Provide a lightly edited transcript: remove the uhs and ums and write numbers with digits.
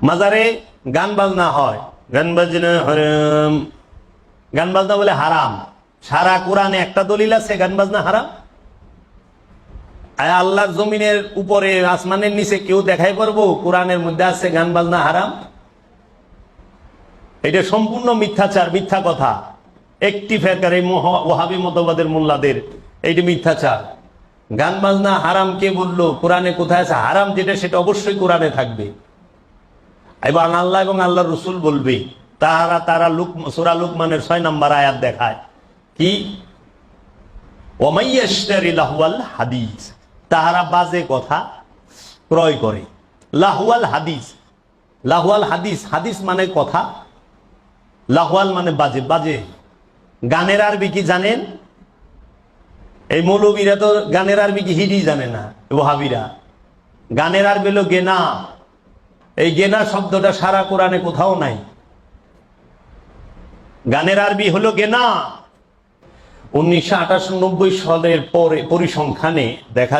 মাজারে গান বাজনা হয়, গান বাজনা হারাম, গান বাজনা বলে হারাম। সারা কোরআনে একটা দলিল আছে গান বাজনা হারাম? আল্লাহর জমিনের উপরে আসমানের নিচে কেউ দেখাই পারবো কোরআনের মধ্যে আছে গান বাজনা হারাম? এটা সম্পূর্ণ মিথ্যাচার, মিথ্যা কথা। একটি ফেরকার এই ওয়াহাবী মতবাদের মোল্লাদের এইটি মিথ্যাচার। গান বাজনা হারাম কে বললো? কোরআনে কোথায় আছে হারাম? যেটা সেটা অবশ্যই কোরআনে থাকবে এবং আল্লাহ এবং আল্লাহ রসুল বলবে। তারা সূরা লুকমানের 6 নম্বর আয়াত দেখায় কি, ওয়ামাইয়াশতারি লাহওয়াল হাদিস, তাহারা বাজে কথা ক্রয় করে। লাহওয়াল হাদিস, লাহওয়াল হাদিস, হাদিস মানে কথা, লাহওয়াল মানে বাজে। বাজে গানের আরবি কি জানেন? এই মৌলবীরা তো গানের আরবি কি হিডি জানে না। ওয়াহাবীরা গানের আরবি হলো গেনা। এই গেনা শব্দটা সারা কোরআনে কোথাও নাই। গানের আরবি হলো গেনা। 1998 সালের পরে পরিসংখ্যানে দেখা